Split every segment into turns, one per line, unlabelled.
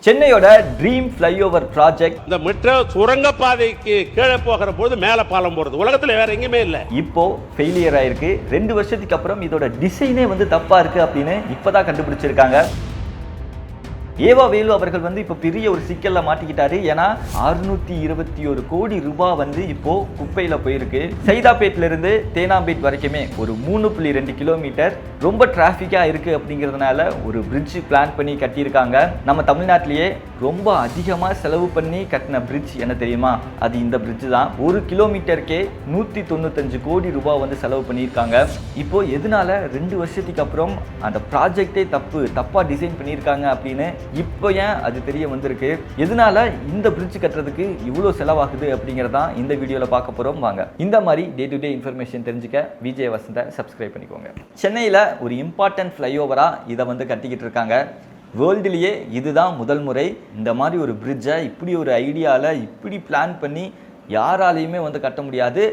சென்னையோட dream flyover project
இந்த metro சுரங்கப்பாதைக்கு கீழே போகிற போது மேலே பாலம் போறது உலகத்தில் வேற எங்கேயுமே இல்லை.
இப்போ ஃபெயிலியர் ஆயிருக்கு. 2 வருஷத்துக்கு அப்புறம் இதோட டிசைனே வந்து தப்பா இருக்கு அப்படின்னு இப்பதான் கண்டுபிடிச்சிருக்காங்க. ஏவா வேலு அவர்கள் வந்து இப்போ பெரிய ஒரு சிக்கல்ல மாட்டிக்கிட்டாரு. ஏன்னா 621 கோடி ரூபாய் வந்து இப்போ குப்பையில போயிருக்கு. சைதாப்பேட்ல இருந்து தேனாம்பேட் வரைக்குமே ஒரு 3.2 கிலோமீட்டர் ரொம்ப டிராஃபிக்கா இருக்கு. அப்படிங்கிறதுனால ஒரு பிரிட்ஜ் பிளான் பண்ணி கட்டியிருக்காங்க. நம்ம தமிழ்நாட்டிலேயே ரொம்ப அதிகமா செலவு பண்ணி கட்டின பிரிட்ஜ் என்ன தெரியுமா? அது இந்த பிரிட்ஜ் தான். 1 கிலோமீட்டருக்கே 195 கோடி ரூபாய் வந்து செலவு பண்ணியிருக்காங்க. இப்போ எதனால 2 வருஷத்துக்கு அப்புறம் அந்த ப்ராஜெக்டே தப்பா டிசைன் பண்ணியிருக்காங்க அப்படின்னு இப்போ ஏன் அது தெரிய வந்திருக்கு? எதனால இந்த பிரிட்ஜ் கட்டுறதுக்கு இவ்வளோ செலவாகுது அப்படிங்கிறதான் இந்த வீடியோவில் பார்க்க போகிறோம். வாங்க இந்த மாதிரி டே டு டே இன்ஃபர்மேஷன் தெரிஞ்சுக்க விஜய் வசந்த சப்ஸ்கிரைப் பண்ணிக்கோங்க. சென்னையில் ஒரு இம்பார்ட்டன்ட் ஃப்ளைஓவராக இதை வந்து கட்டிக்கிட்டு இருக்காங்க. வேர்ல்டுலேயே இதுதான் முதல் முறை. இந்த மாதிரி ஒரு பிரிட்ஜை இப்படி ஒரு ஐடியாவில் இப்படி பிளான் பண்ணி யாராலையுமே வந்து கட்ட முடியாது.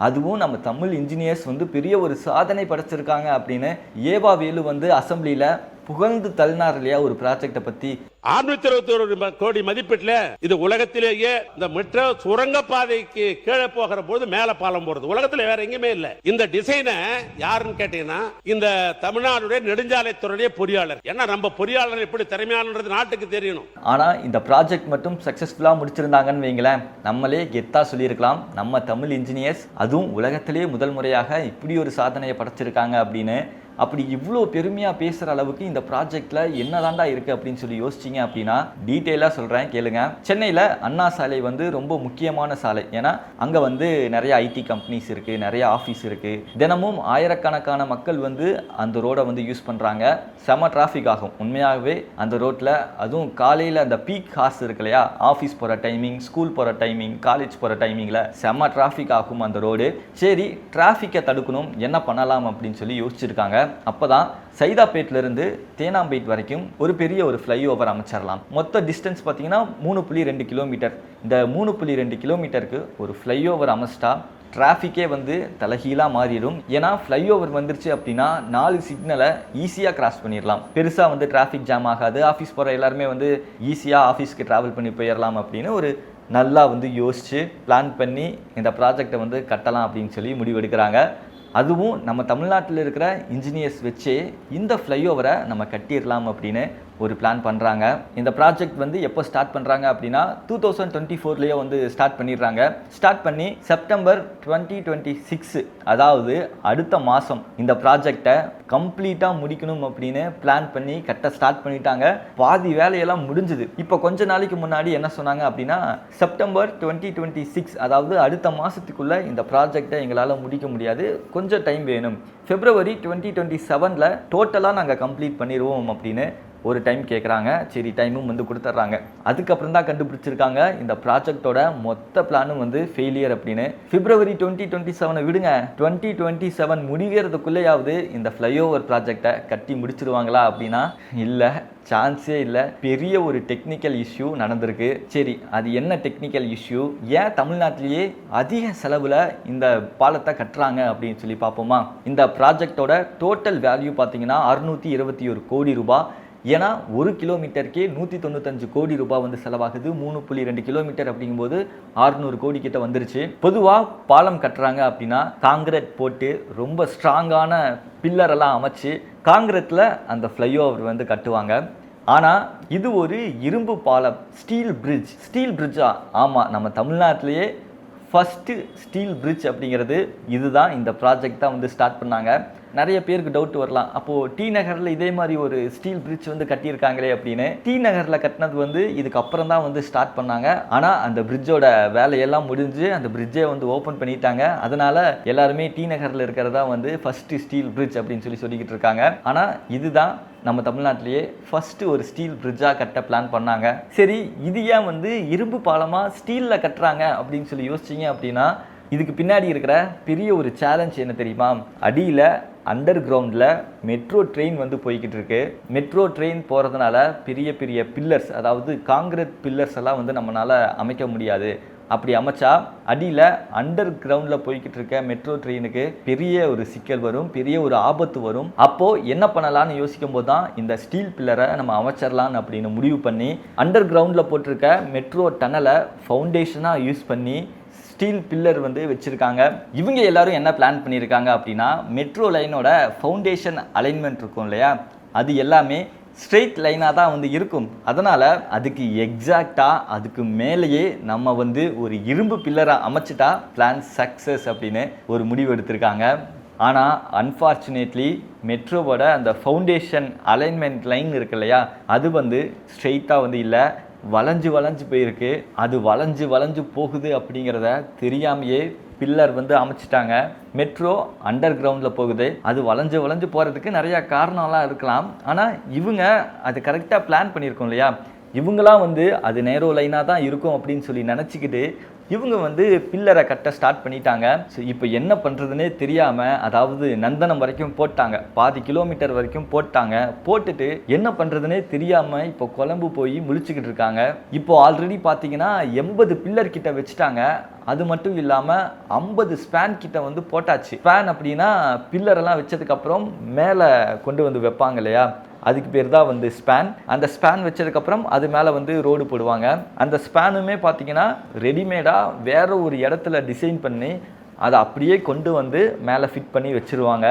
அதுவும் நம்ம தமிழ் இன்ஜினியர்ஸ் வந்து பெரிய ஒரு சாதனை படைச்சிருக்காங்க அப்படின்னு ஏவா வேலு வந்து அசம்பிளியில் புகழ்ந்து தள்ளினார் இல்லையா ஒரு ப்ராஜெக்டை பற்றி.
621 கோடி மதிப்பீட்டில் இது உலகத்திலேயே இந்த மெட்ரோ சுரங்கப்பாதைக்கு கீழே போகிற போது மேலே பாலம் போறது உலகத்தில் வேற எங்கேயுமே இல்லை. இந்த டிசைனை யாருன்னு கேட்டீங்கன்னா இந்த தமிழ்நாடுடைய நெடுஞ்சாலைத்துறையுடைய பொறியாளர். ஏன்னா நம்ம பொறியாளர் எப்படி திறமையானது நாட்டுக்கு தெரியணும்.
ஆனால் இந்த ப்ராஜெக்ட் மட்டும் சக்ஸஸ்ஃபுல்லாக முடிச்சிருந்தாங்கன்னு வைங்களேன், நம்மளே கெத்தா சொல்லியிருக்கலாம் நம்ம தமிழ் இன்ஜினியர்ஸ் அதுவும் உலகத்திலேயே முதல் முறையாக இப்படி ஒரு சாதனையை படைச்சிருக்காங்க அப்படின்னு. அப்படி இவ்வளோ பெருமையாக பேசுகிற அளவுக்கு இந்த ப்ராஜெக்டில் என்னதாண்டா இருக்குது அப்படின்னு சொல்லி யோசிச்சிங்க அப்படின்னா டீட்டெயிலாக சொல்கிறேன் கேளுங்க. சென்னையில் அண்ணா சாலை வந்து ரொம்ப முக்கியமான சாலை. ஏன்னா அங்கே வந்து நிறைய ஐடி கம்பெனிஸ் இருக்குது, நிறைய ஆஃபீஸ் இருக்குது. தினமும் ஆயிரக்கணக்கான மக்கள் வந்து அந்த ரோடை வந்து யூஸ் பண்ணுறாங்க. செம டிராஃபிக் ஆகும் உண்மையாகவே அந்த ரோட்டில். அதுவும் காலையில் அந்த பீக் ஹார்ஸ் இருக்கு இல்லையா, ஆஃபீஸ் போகிற டைமிங், ஸ்கூல் போகிற டைமிங், காலேஜ் போகிற டைமிங்கில் செம டிராஃபிக் ஆகும் அந்த ரோடு. சரி, டிராஃபிக்கை தடுக்கணும், என்ன பண்ணலாம் அப்படின்னு சொல்லி யோசிச்சிருக்காங்க. அப்போதான் சைதாப்பேட்லேருந்து தேனாம்பேட் வரைக்கும் ஒரு பெரிய ஒரு ஃப்ளைஓவர் அமைச்சிடலாம். மொத்த டிஸ்டன்ஸ் பார்த்தீங்கன்னா 3.2 கிலோமீட்டர். இந்த 3.2 கிலோமீட்டருக்கு ஒரு ஃப்ளைஓவர் அமைச்சிட்டா டிராஃபிக்கே வந்து தலைகீழாக மாறிடும். ஏன்னா ஃப்ளைஓவர் வந்துருச்சு அப்படின்னா 4 சிக்னலை ஈஸியாக கிராஸ் பண்ணிடலாம். பெருசாக வந்து டிராஃபிக் ஜாம் ஆகாது. ஆஃபீஸ் போகிற எல்லாருமே வந்து ஈஸியாக ஆஃபீஸ்க்கு ட்ராவல் பண்ணி போயிடலாம் அப்படின்னு ஒரு நல்லா வந்து யோசித்து பிளான் பண்ணி இந்த ப்ராஜெக்டை வந்து கட்டலாம் அப்படின்னு சொல்லி முடிவெடுக்கிறாங்க. அதுவும் நம்ம தமிழ்நாட்டில் இருக்கிற இன்ஜினியர்ஸ் வச்சே இந்த ஃப்ளைஓவரை நம்ம கட்டிடலாம் அப்படின்னு ஒரு பிளான் பண்ணுறாங்க. இந்த ப்ராஜெக்ட் வந்து எப்போ ஸ்டார்ட் பண்ணுறாங்க அப்படின்னா 2024 வந்து ஸ்டார்ட் பண்ணிடுறாங்க. ஸ்டார்ட் பண்ணி செப்டம்பர் 2026 அதாவது அடுத்த மாதம் இந்த ப்ராஜெக்டை கம்ப்ளீட்டாக முடிக்கணும் அப்படின்னு பிளான் பண்ணி கட்ட ஸ்டார்ட் பண்ணிட்டாங்க. பாதி வேலையெல்லாம் முடிஞ்சுது. இப்போ கொஞ்ச நாளைக்கு முன்னாடி என்ன சொன்னாங்க அப்படின்னா செப்டம்பர் 2026 அதாவது அடுத்த மாதத்துக்குள்ளே இந்த ப்ராஜெக்டை எங்களால் முடிக்க முடியாது, கொஞ்சம் டைம் வேணும், February 2027 டோட்டலாக நாங்கள் கம்ப்ளீட் பண்ணிடுவோம் அப்படின்னு ஒரு டைம் கேட்குறாங்க. சரி, டைமும் வந்து கொடுத்துட்றாங்க. அதுக்கப்புறம் தான் கண்டுபிடிச்சிருக்காங்க இந்த ப்ராஜெக்டோட மொத்த பிளானும் வந்து ஃபெயிலியர் அப்படின்னு. February 2027 விடுங்க, 2027 முடிகிறதுக்குள்ளேயாவது இந்த ஃப்ளைஓவர் ப்ராஜெக்டை கட்டி முடிச்சிருவாங்களா அப்படின்னா இல்லை, சான்ஸே இல்லை. பெரிய ஒரு டெக்னிக்கல் இஷ்யூ நடந்திருக்கு. சரி, அது என்ன டெக்னிக்கல் இஷ்யூ, ஏன் தமிழ்நாட்டிலேயே அதிக செலவில் இந்த பாலத்தை கட்டுறாங்க அப்படின்னு சொல்லி பார்ப்போமா. இந்த ப்ராஜெக்டோட டோட்டல் வேல்யூ பார்த்தீங்கன்னா 621 கோடி ரூபாய். ஏன்னா 1 கிலோமீட்டருக்கே 195 கோடி ரூபாய் வந்து செலவாகுது. 3.2 கிலோமீட்டர் அப்படிங்கும்போது 600 கோடி கிட்ட வந்துருச்சு. பொதுவாக பாலம் கட்டுறாங்க அப்படின்னா காங்கிரீட் போட்டு ரொம்ப ஸ்ட்ராங்கான பில்லரெல்லாம் அமைச்சு காங்கிரீட்டில் அந்த ஃப்ளைஓவர் வந்து கட்டுவாங்க. ஆனால் இது ஒரு இரும்பு பாலம், ஸ்டீல் பிரிட்ஜா? ஆமாம், நம்ம தமிழ்நாட்டிலேயே ஃபஸ்ட்டு ஸ்டீல் பிரிட்ஜ் அப்படிங்கிறது இதுதான். இந்த ப்ராஜெக்ட் தான் வந்து ஸ்டார்ட் பண்ணாங்க. நிறைய பேருக்கு டவுட் வரலாம், அப்போது டி நகரில் இதே மாதிரி ஒரு ஸ்டீல் பிரிட்ஜ் வந்து கட்டியிருக்காங்களே அப்படின்னு. டி நகரில் கட்டினது வந்து இதுக்கு அப்புறம் தான் வந்து ஸ்டார்ட் பண்ணாங்க. ஆனால் அந்த பிரிட்ஜோட வேலையெல்லாம் முடிஞ்சு அந்த பிரிட்ஜை வந்து ஓப்பன் பண்ணிட்டாங்க. அதனால எல்லாருமே டி நகரில் இருக்கிறதா வந்து ஃபஸ்ட்டு ஸ்டீல் பிரிட்ஜ் அப்படின்னு சொல்லிக்கிட்டு இருக்காங்க. ஆனால் இதுதான் நம்ம தமிழ்நாட்டிலேயே ஃபஸ்ட்டு ஒரு ஸ்டீல் பிரிட்ஜாக கட்ட பிளான் பண்ணாங்க. சரி, இது ஏன் வந்து இரும்பு பாலமாக ஸ்டீலில் கட்டுறாங்க அப்படின்னு சொல்லி யோசிச்சிங்க அப்படின்னா இதுக்கு பின்னாடி இருக்கிற பெரிய ஒரு சேலஞ்ச் என்ன தெரியுமா? அடியில் அண்டர் கிரவுண்டில் மெட்ரோ ட்ரெயின் வந்து போய்கிட்டு இருக்கு. மெட்ரோ ட்ரெயின் போகிறதுனால பெரிய பெரிய பில்லர்ஸ், அதாவது காங்கிரீட் பில்லர்ஸ் எல்லாம் வந்து நம்மளால் அமைக்க முடியாது. அப்படி அமைச்சா அடியில் அண்டர் கிரவுண்டில் போய்கிட்டு இருக்க மெட்ரோ ட்ரெயினுக்கு பெரிய ஒரு சிக்கல் வரும், பெரிய ஒரு ஆபத்து வரும். அப்போது என்ன பண்ணலான்னு யோசிக்கும் போது தான் இந்த ஸ்டீல் பில்லரை நம்ம அமைச்சிடலான்னு அப்படின்னு முடிவு பண்ணி அண்டர் கிரவுண்டில் போட்டிருக்க மெட்ரோ டனலை ஃபவுண்டேஷனாக யூஸ் பண்ணி ஸ்டீல் பில்லர் வந்து வச்சுருக்காங்க. இவங்க எல்லாரும் என்ன பிளான் பண்ணியிருக்காங்க அப்படின்னா, மெட்ரோ லைனோட ஃபவுண்டேஷன் அலைன்மெண்ட் இருக்கும் இல்லையா, அது எல்லாமே ஸ்ட்ரெயிட் லைனாக தான் வந்து இருக்கும். அதனால் அதுக்கு எக்ஸாக்டாக அதுக்கு மேலேயே நம்ம வந்து ஒரு இரும்பு பில்லரை அமைச்சிட்டா பிளான் சக்ஸஸ் அப்படின்னு ஒரு முடிவு எடுத்திருக்காங்க. ஆனால் அன்ஃபார்ச்சுனேட்லி மெட்ரோவோட அந்த ஃபவுண்டேஷன் அலைன்மெண்ட் லைன் இருக்கு இல்லையா, அது வந்து ஸ்ட்ரெயிட்டாக வந்து இல்லை, வளைஞ்சு போயிருக்கு. அது வளைஞ்சு போகுது அப்படிங்கிறத தெரியாமையே பில்லர் வந்து அமைச்சிட்டாங்க. மெட்ரோ அண்டர் கிரவுண்டில் போகுது, அது வளைஞ்சு போகிறதுக்கு நிறையா காரணம்லாம் இருக்கலாம். ஆனால் இவங்க அது கரெக்டாக பிளான் பண்ணியிருக்கோம் இல்லையா, இவங்களாம் வந்து அது நேரோ லைனாக தான் இருக்கும் அப்படின்னு சொல்லி நினச்சிக்கிட்டு இவங்க வந்து பில்லரை கட்ட ஸ்டார்ட் பண்ணிட்டாங்க. ஸோ இப்போ என்ன பண்ணுறதுனே தெரியாமல், அதாவது நந்தனம் வரைக்கும் போட்டாங்க, பாதி கிலோமீட்டர் வரைக்கும் போட்டுட்டு என்ன பண்ணுறதுனே தெரியாமல் இப்போ குழம்பு போய் முழிச்சுக்கிட்டு இருக்காங்க. இப்போ ஆல்ரெடி பார்த்தீங்கன்னா 80 பில்லர் கிட்ட வச்சுட்டாங்க. அது மட்டும் இல்லாமல் 50 ஸ்பேன் கிட்ட வந்து போட்டாச்சு. ஸ்பேன் அப்படின்னா பில்லரெல்லாம் வச்சதுக்கப்புறம் மேலே கொண்டு வந்து வைப்பாங்க இல்லையா, அதுக்கு பேர் தான் வந்து ஸ்பேன். அந்த ஸ்பேன் வச்சதுக்கப்புறம் அது மேலே வந்து ரோடு போடுவாங்க. அந்த ஸ்பேனுமே பார்த்தீங்கன்னா ரெடிமேடாக வேற ஒரு இடத்துல டிசைன் பண்ணி அதை அப்படியே கொண்டு வந்து மேலே ஃபிட் பண்ணி வச்சுருவாங்க.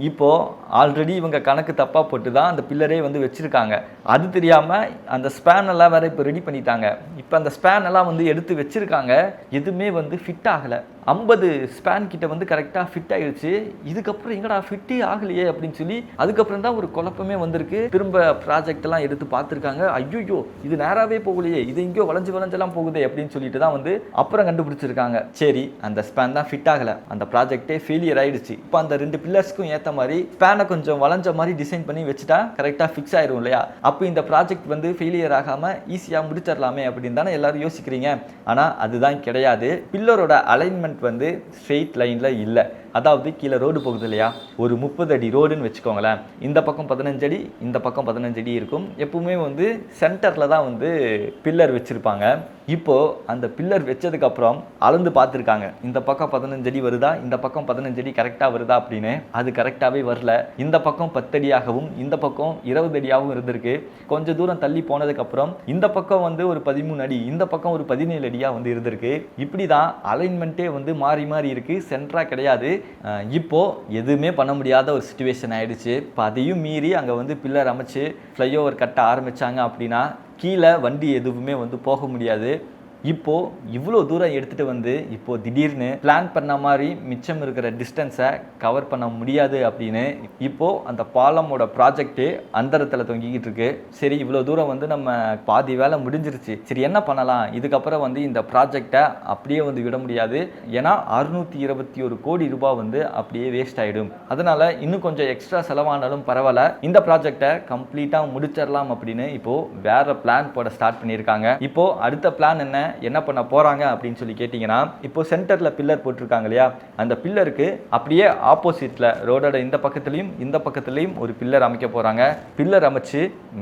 இப்போது ஆல்ரெடி இவங்க கணக்கு தப்பாக போட்டு தான் அந்த பில்லரே வந்து வச்சுருக்காங்க. அது தெரியாமல் அந்த ஸ்பேன் எல்லாம் வேறு இப்போ ரெடி பண்ணிட்டாங்க. இப்போ அந்த ஸ்பேன் எல்லாம் வந்து எடுத்து வச்சுருக்காங்க, எதுவுமே வந்து ஃபிட் ஆகலை. 50 ஸ்பேன் கிட்ட வந்து கரெக்டாக ஃபிட் ஆகிடுச்சு. இதுக்கப்புறம் எங்கடா ஃபிட்டே ஆகலையே அப்படின்னு சொல்லி அதுக்கப்புறம் தான் ஒரு குழப்பமே வந்திருக்கு. திரும்ப ப்ராஜெக்ட் எல்லாம் எடுத்து பார்த்துருக்காங்க. ஐயோ இது நேராகவே போகலையே, இது எங்கேயோ வளைஞ்செல்லாம் போகுதே அப்படின்னு சொல்லிட்டு தான் வந்து அப்புறம் கண்டுபிடிச்சிருக்காங்க. சரி, அந்த ஸ்பேன் தான் ஃபிட் ஆகலை, அந்த ப்ராஜெக்டே ஃபெயிலியர் ஆயிடுச்சு. இப்போ அந்த 2 பில்லர்ஸ்க்கும் ஏற்ற மாதிரி ஸ்பேனை கொஞ்சம் வளைஞ்ச மாதிரி டிசைன் பண்ணி வச்சுட்டா கரெக்டாக ஃபிக்ஸ் ஆயிரும் இல்லையா, அப்போ இந்த ப்ராஜெக்ட் வந்து ஃபெயிலியர் ஆகாமல் ஈஸியாக முடிச்சிடலாமே அப்படின்னு தானே எல்லாரும் யோசிக்கிறீங்க. ஆனால் அதுதான் கிடையாது. பில்லரோட அலைன்மெண்ட் வந்து ஸ்ட்ரெயிட் லைன்ல இல்லை. அதாவது கீழே ரோடு போகுது இல்லையா, ஒரு 30 அடி ரோடுன்னு வச்சுக்கோங்களேன். இந்த பக்கம் 15 அடி, இந்த பக்கம் 15 அடி இருக்கும். எப்பவுமே வந்து சென்டரில் தான் வந்து பில்லர் வச்சுருப்பாங்க. இப்போது அந்த பில்லர் வச்சதுக்கப்புறம் அளந்து பார்த்துருக்காங்க, இந்த பக்கம் 15 அடி வருதா, இந்த பக்கம் 15 அடி கரெக்டாக வருதா அப்படின்னு. அது கரெக்டாகவே வரல. இந்த பக்கம் 10 அடியாகவும் இந்த பக்கம் 20 அடியாகவும் இருந்திருக்கு. கொஞ்சம் தூரம் தள்ளி போனதுக்கப்புறம் இந்த பக்கம் வந்து ஒரு 13 அடி, இந்த பக்கம் ஒரு 17 அடியாக வந்து இருந்திருக்கு. இப்படி தான் அலைன்மெண்ட்டே வந்து மாறி இருக்கு, சென்டராக கிடையாது. இப்போ எதுவுமே பண்ண முடியாத ஒரு சிச்சுவேஷன் ஆயிடுச்சு. இப்போ அதையும் மீறி அங்கே வந்து பில்லர் அமைச்சு ஃப்ளைஓவர் கட்ட ஆரம்பித்தாங்க அப்படின்னா கீழே வண்டி எதுவுமே வந்து போக முடியாது. இப்போது இவ்வளோ தூரம் எடுத்துகிட்டு வந்து இப்போது திடீர்னு பிளான் பண்ண மாதிரி மிச்சம் இருக்கிற டிஸ்டன்ஸை கவர் பண்ண முடியாது அப்படின்னு இப்போது அந்த பாலமோட ப்ராஜெக்டே அந்தரத்தில் தொங்கிக்கிட்டு இருக்கு. சரி, இவ்வளோ தூரம் வந்து நம்ம பாதி வேலை முடிஞ்சிருச்சு, சரி என்ன பண்ணலாம், இதுக்கப்புறம் வந்து இந்த ப்ராஜெக்டை அப்படியே வந்து விட முடியாது. ஏன்னா 621 கோடி ரூபாய் வந்து அப்படியே வேஸ்ட் ஆகிடும். அதனால் இன்னும் கொஞ்சம் எக்ஸ்ட்ரா செலவானாலும் பரவாயில்ல, இந்த ப்ராஜெக்டை கம்ப்ளீட்டாக முடிச்சிடலாம் அப்படின்னு இப்போது வேற பிளான் போட ஸ்டார்ட் பண்ணியிருக்காங்க. இப்போது அடுத்த பிளான் என்ன பண்ண போறாங்க அப்படின்னு சொல்லி கேட்டீங்கன்னா, இப்போ சென்டர்ல பில்லர் போட்டிருக்காங்க இல்லையா, அந்த பில்லருக்கு அப்படியே ஆப்போசிட்ல ரோடோட இந்த பக்கத்துலையும் இந்த பக்கத்துலையும் ஒரு பில்லர் அமைக்க போறாங்க. பில்லர் அமைச்சு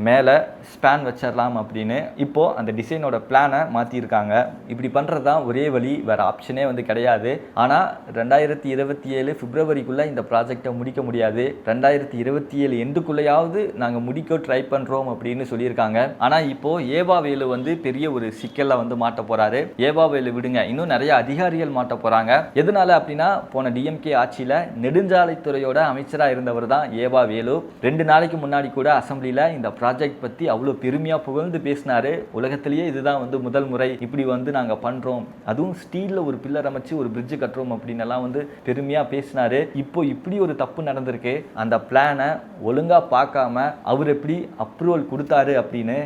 மேலே ஸ்பேன் வச்சிடலாம் அப்படின்னு இப்போ அந்த டிசைனோட பிளானை மாற்றிருக்காங்க. இப்படி பண்ணுறது தான் ஒரே வழி, வேற ஆப்ஷனே வந்து கிடையாது. ஆனால் 2027 பிப்ரவரிக்குள்ளே இந்த ப்ராஜெக்டை முடிக்க முடியாது. 2027 எண்டுக்குள்ளேயாவது நாங்கள் முடிக்க ட்ரை பண்ணுறோம் அப்படின்னு சொல்லியிருக்காங்க. ஆனால் இப்போ ஏவா வேலு வந்து பெரிய ஒரு சிக்கலில் வந்து மாட்ட போறாரு. ஏவா வேலு விடுங்க, இன்னும் நிறைய அதிகாரிகள் மாட்ட போறாங்க. எதனால அப்படின்னா, போன டிஎம்கே ஆட்சியில நெடுஞ்சாலைத்துறையோட அமைச்சரா இருந்தவர் தான் ஏவா வேலு. 2 நாளைக்கு முன்னாடி கூட அசம்பிளில இந்த ப்ராஜெக்ட் பத்தி அவ்வளவு பெருமையா புகழ்ந்து பேசினாரு. உலகத்திலேயே இதுதான் வந்து முதல் முறை இப்படி வந்து நாங்க பண்றோம், அதுவும் ஸ்டீல்ல ஒரு பில்லர் அமைச்சு ஒரு பிரிட்ஜ் கட்டுறோம் அப்படின்னு எல்லாம் வந்து பெருமையா பேசினாரு. இப்போ இப்படி ஒரு தப்பு நடந்திருக்கு. அந்த பிளானை ஒழுங்கா பார்க்காம அவர் எப்படி அப்ரூவல் கொடுத்தாரு அப்படின்னு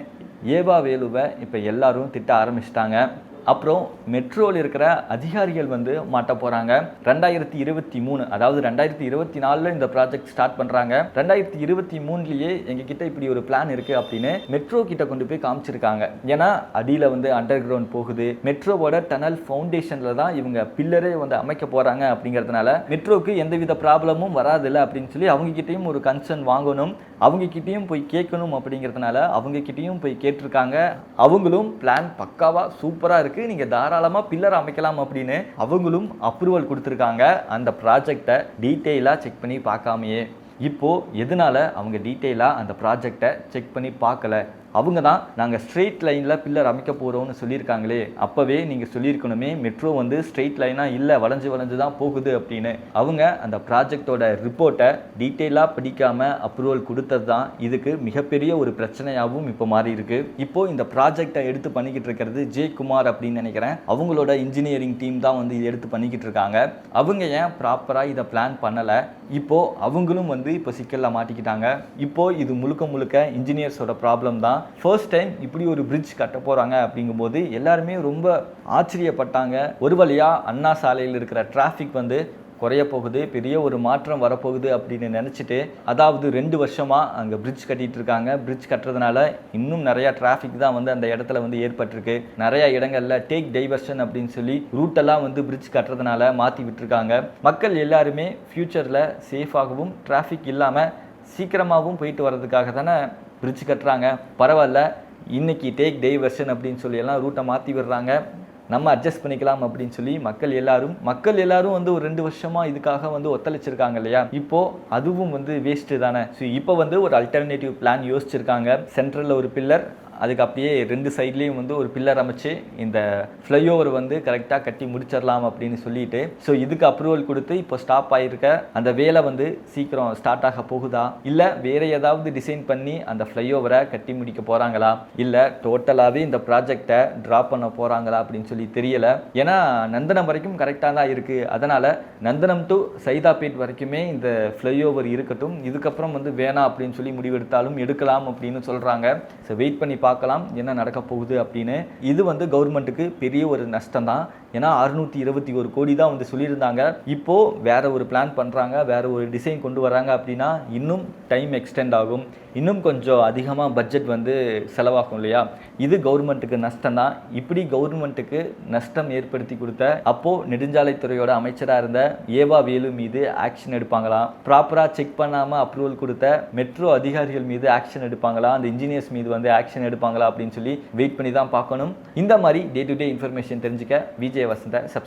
ஏவா வேலுவை இப்போ எல்லாரும் திட்ட ஆரம்பிச்சிட்டாங்க. அப்புறம் மெட்ரோவில் இருக்கிற அதிகாரிகள் வந்து மாட்ட போகிறாங்க. 2023, அதாவது 2024 இந்த ப்ராஜெக்ட் ஸ்டார்ட் பண்ணுறாங்க. 2023 எங்ககிட்ட இப்படி ஒரு பிளான் இருக்குது அப்படின்னு மெட்ரோ கிட்ட கொண்டு போய் காமிச்சிருக்காங்க. ஏன்னா அடியில் வந்து அண்டர் கிரவுண்ட் போகுது, மெட்ரோவோட டனல் ஃபவுண்டேஷனில் தான் இவங்க பில்லரே வந்து அமைக்க போகிறாங்க. அப்படிங்கிறதுனால மெட்ரோக்கு எந்தவித ப்ராப்ளமும் வராதில்லை அப்படின்னு சொல்லி அவங்க கிட்டையும் ஒரு கன்சர்ன் வாங்கணும். அவங்க கிட்டேயும் போய் கேட்கணும் அப்படிங்கிறதுனால அவங்க கிட்டேயும் போய் கேட்டிருக்காங்க. அவங்களும் பிளான் பக்காவா சூப்பராக இருக்குது, நீங்கள் தாராளமாக பில்லர் அமைக்கலாம் அப்படின்னு அவங்களும் அப்ரூவல் கொடுத்துருக்காங்க. அந்த ப்ராஜெக்டை டீட்டெயிலாக செக் பண்ணி பார்க்காமையே. இப்போது எதனால அவங்க டீட்டெயிலாக அந்த ப்ராஜெக்டை செக் பண்ணி பார்க்கல? அவங்க தான் நாங்கள் ஸ்ட்ரெயிட் லைனில் பில்லர் அமைக்க போகிறோம்னு சொல்லியிருக்காங்களே, அப்போவே நீங்கள் சொல்லியிருக்கணுமே மெட்ரோ வந்து ஸ்ட்ரெயிட் லைனாக இல்லை, வளைஞ்சு வளைஞ்சு தான் போகுது அப்படின்னு. அவங்க அந்த ப்ராஜெக்டோட ரிப்போர்ட்டை டீட்டெயிலாக படிக்காமல் அப்ரூவல் கொடுத்தது தான் இதுக்கு மிகப்பெரிய ஒரு பிரச்சனையாகவும் இப்போ மாறி இருக்கு. இப்போது இந்த ப்ராஜெக்டை எடுத்து பண்ணிக்கிட்டு இருக்கிறது ஜெயக்குமார் அப்படின்னு நினைக்கிறேன். அவங்களோட இன்ஜினியரிங் டீம் தான் வந்து இதை எடுத்து பண்ணிக்கிட்டு இருக்காங்க. அவங்க ஏன் ப்ராப்பராக இதை பிளான் பண்ணலை? இப்போது அவங்களும் வந்து இப்போ சிக்கலில் மாட்டிக்கிட்டாங்க. இப்போது இது முழுக்க முழுக்க இன்ஜினியர்ஸோட ப்ராப்ளம் தான். ஃபர்ஸ்ட் டைம் இப்படி ஒரு பிரிட்ஜ் கட்ட போகிறாங்க அப்படிங்கும்போது எல்லாருமே ரொம்ப ஆச்சரியப்பட்டாங்க. ஒரு வழியாக அண்ணா சாலையில் இருக்கிற டிராஃபிக் வந்து குறைய போகுது, பெரிய ஒரு மாற்றம் வரப்போகுது அப்படின்னு நினச்சிட்டு, அதாவது 2 வருஷமாக அங்கே பிரிட்ஜ் கட்டிகிட்டு இருக்காங்க. பிரிட்ஜ் கட்டுறதுனால இன்னும் நிறையா டிராஃபிக் தான் வந்து அந்த இடத்துல வந்து ஏற்பட்டிருக்கு. நிறையா இடங்களில் டேக் டைவர்ஷன் அப்படின்னு சொல்லி ரூட்டெல்லாம் வந்து பிரிட்ஜ் கட்டுறதுனால மாற்றி விட்டுருக்காங்க. மக்கள் எல்லாருமே ஃப்யூச்சரில் சேஃபாகவும் டிராஃபிக் இல்லாமல் சீக்கிரமாகவும் போயிட்டு வர்றதுக்காக தானே பிரிட்ஜ் கட்டுறாங்க. பரவாயில்ல, இன்றைக்கி டேக் டைவர்ஷன் அப்படின்னு சொல்லி எல்லாம் ரூட்டை மாற்றி விடுறாங்க, நம்ம அட்ஜஸ்ட் பண்ணிக்கலாம் அப்படின்னு சொல்லி மக்கள் எல்லாரும் வந்து ஒரு 2 வருஷமாக இதுக்காக வந்து ஒத்துழைச்சிருக்காங்க இல்லையா? இப்போது அதுவும் வந்து வேஸ்ட்டு தானே. ஸோ இப்போ வந்து ஒரு அல்டர்னேட்டிவ் பிளான் யோசிச்சிருக்காங்க. சென்ட்ரலில் ஒரு பில்லர், அதுக்கு அப்படியே 2 சைட்லேயும் வந்து ஒரு பில்லர் அமைச்சு இந்த ஃப்ளைஓவர் வந்து கரெக்டாக கட்டி முடிச்சிடலாம் அப்படின்னு சொல்லிட்டு, ஸோ இதுக்கு அப்ரூவல் கொடுத்து இப்போ ஸ்டாப் ஆகிருக்க அந்த வேலை வந்து சீக்கிரம் ஸ்டார்ட் ஆக போகுதா, இல்லை வேறு ஏதாவது டிசைன் பண்ணி அந்த ஃப்ளைஓவரை கட்டி முடிக்க போகிறாங்களா, இல்லை டோட்டலாகவே இந்த ப்ராஜெக்டை ட்ராப் பண்ண போகிறாங்களா அப்படின்னு சொல்லி தெரியலை. ஏன்னா நந்தனம் வரைக்கும் கரெக்டாக தான் இருக்குது. அதனால் நந்தனம் டு சைதாப்பேட் வரைக்குமே இந்த ஃப்ளைஓவர் இருக்கட்டும், இதுக்கப்புறம் வந்து வேணாம் அப்படின்னு சொல்லி முடிவெடுத்தாலும் எடுக்கலாம் அப்படின்னு சொல்கிறாங்க. ஸோ வெயிட் பண்ணி பார்க்கலாம் என்ன நடக்க போகுது அப்படின்னு. இது வந்து கவர்மெண்ட்டுக்கு பெரிய ஒரு நஷ்டம் தான். ஏன்னா 621 கோடி தான் வந்து சொல்லியிருந்தாங்க. இப்போது வேற ஒரு பிளான் பண்ணுறாங்க, வேற ஒரு டிசைன் கொண்டு வராங்க அப்படின்னா இன்னும் டைம் எக்ஸ்டெண்ட் ஆகும், இன்னும் கொஞ்சம் அதிகமாக பட்ஜெட் வந்து செலவாகும் இல்லையா? இது கவர்மெண்ட்டுக்கு நஷ்டம் தான். இப்படி கவர்மெண்ட்டுக்கு நஷ்டம் ஏற்படுத்தி கொடுத்த அப்போது நெடுஞ்சாலைத்துறையோட அமைச்சராக இருந்த ஏவா வேலு மீது ஆக்ஷன் எடுப்பாங்களா? ப்ராப்பராக செக் பண்ணாமல் அப்ரூவல் கொடுத்த மெட்ரோ அதிகாரிகள் மீது ஆக்ஷன் எடுப்பாங்களா? அந்த இன்ஜினியர்ஸ் மீது வந்து ஆக்ஷன் எடுப்பாங்களா அப்படின்னு சொல்லி வெயிட் பண்ணி தான் பார்க்கணும். இந்த மாதிரி டே டு டே இன்ஃபர்மேஷன் தெரிஞ்சுக்க விஜய் வசந்த சப்ஸ்கிரைப்